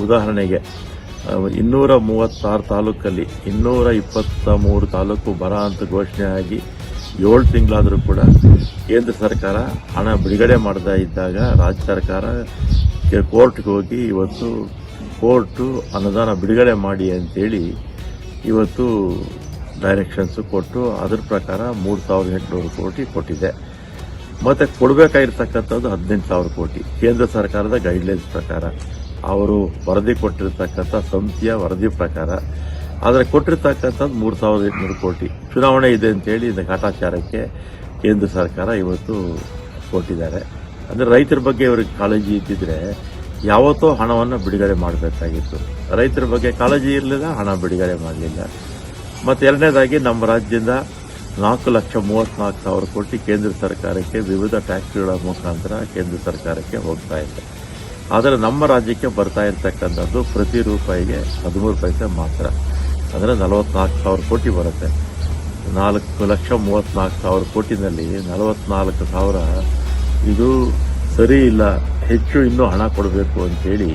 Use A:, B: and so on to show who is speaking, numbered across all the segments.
A: ಉದಾಹರಣೆಗೆ 236 ತಾಲೂಕಲ್ಲಿ 223 ತಾಲೂಕು ಬರ ಅಂತ ಘೋಷಣೆ ಆಗಿ 7 ತಿಂಗಳಾದರೂ ಕೂಡ ಕೇಂದ್ರ ಸರ್ಕಾರ ಹಣ ಬಿಡುಗಡೆ ಮಾಡದೇ ಇದ್ದಾಗ ರಾಜ್ಯ ಸರ್ಕಾರ ಕೋರ್ಟ್ಗೆ ಹೋಗಿ ಇವತ್ತು ಕೋರ್ಟು ಅನುದಾನ ಬಿಡುಗಡೆ ಮಾಡಿ ಅಂತೇಳಿ ಇವತ್ತು ಡೈರೆಕ್ಷನ್ಸ್ ಕೊಟ್ಟು ಅದರ ಪ್ರಕಾರ 3,800 ಕೋಟಿ ಕೊಟ್ಟಿದೆ. ಮತ್ತೆ ಕೊಡಬೇಕಾಗಿರ್ತಕ್ಕಂಥದ್ದು 18,000 ಕೋಟಿ ಕೇಂದ್ರ ಸರ್ಕಾರದ ಗೈಡ್ಲೈನ್ಸ್ ಪ್ರಕಾರ, ಅವರು ವರದಿ ಕೊಟ್ಟಿರ್ತಕ್ಕಂಥ ಸಂಸ್ಥೆಯ ವರದಿ ಪ್ರಕಾರ. ಆದರೆ ಕೊಟ್ಟಿರ್ತಕ್ಕಂಥದ್ದು 3,800 ಕೋಟಿ. ಚುನಾವಣೆ ಇದೆ ಅಂತೇಳಿ ಕಾಟಾಚಾರಕ್ಕೆ ಕೇಂದ್ರ ಸರ್ಕಾರ ಇವತ್ತು ಕೊಟ್ಟಿದ್ದಾರೆ. ಅಂದರೆ ರೈತರ ಬಗ್ಗೆ ಇವರಿಗೆ ಕಾಳಜಿ ಇದ್ದಿದ್ರೆ ಯಾವತ್ತೋ ಹಣವನ್ನು ಬಿಡುಗಡೆ ಮಾಡಬೇಕಾಗಿತ್ತು. ರೈತರ ಬಗ್ಗೆ ಕಾಳಜಿ ಇರಲಿಲ್ಲ, ಹಣ ಬಿಡುಗಡೆ ಮಾಡಲಿಲ್ಲ. ಮತ್ತು ಎರಡನೇದಾಗಿ ನಮ್ಮ ರಾಜ್ಯದಿಂದ 4,34,000 ಕೋಟಿ ಕೇಂದ್ರ ಸರ್ಕಾರಕ್ಕೆ ವಿವಿಧ ಟ್ಯಾಕ್ಸ್ಗಳ ಮುಖಾಂತರ ಕೇಂದ್ರ ಸರ್ಕಾರಕ್ಕೆ ಹೋಗ್ತಾ ಇದೆ. ಆದರೆ ನಮ್ಮ ರಾಜ್ಯಕ್ಕೆ ಬರ್ತಾ ಇರತಕ್ಕಂಥದ್ದು ಪ್ರತಿ ರೂಪಾಯಿಗೆ 13 ಪೈಸೆ ಮಾತ್ರ. ಅಂದರೆ 44,000 ಕೋಟಿ ಬರುತ್ತೆ. 4,34,000 ಕೋಟಿನಲ್ಲಿ 44,000 ಇದು ಸರಿ ಇಲ್ಲ, ಹೆಚ್ಚು ಇನ್ನೂ ಹಣ ಕೊಡಬೇಕು ಅಂತೇಳಿ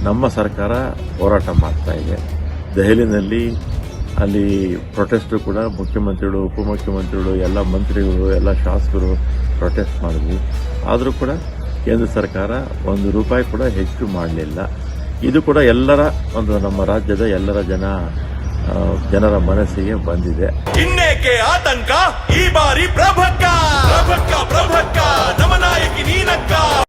A: ನಮ್ಮ ಸರ್ಕಾರ ಹೋರಾಟ ಮಾಡ್ತಾ ಇದೆ. ದೆಹಲಿನಲ್ಲಿ ಅಲ್ಲಿ ಪ್ರೊಟೆಸ್ಟ್ ಕೂಡ ಮುಖ್ಯಮಂತ್ರಿಗಳು, ಉಪಮುಖ್ಯಮಂತ್ರಿಗಳು, ಎಲ್ಲ ಮಂತ್ರಿಗಳು, ಎಲ್ಲ ಶಾಸಕರು ಪ್ರೊಟೆಸ್ಟ್ ಮಾಡಿದ್ವಿ. ಆದರೂ ಕೂಡ ಕೇಂದ್ರ ಸರ್ಕಾರ 1 ರೂಪಾಯಿ ಕೂಡ ಹೆಚ್ಚು ಮಾಡಲಿಲ್ಲ. ಇದು ಕೂಡ ಎಲ್ಲರ ನಮ್ಮ ರಾಜ್ಯದ ಎಲ್ಲರ ಜನರ ಮನಸ್ಸಿಗೆ ಬಂದಿದೆ.
B: ಇನ್ನೇಕೆ ಆತಂಕ, ಈ ಬಾರಿ ಪ್ರಭಕ್ಕ ನಮ್ಮ ನಾಯಕಿ ನೀನಕ್ಕ.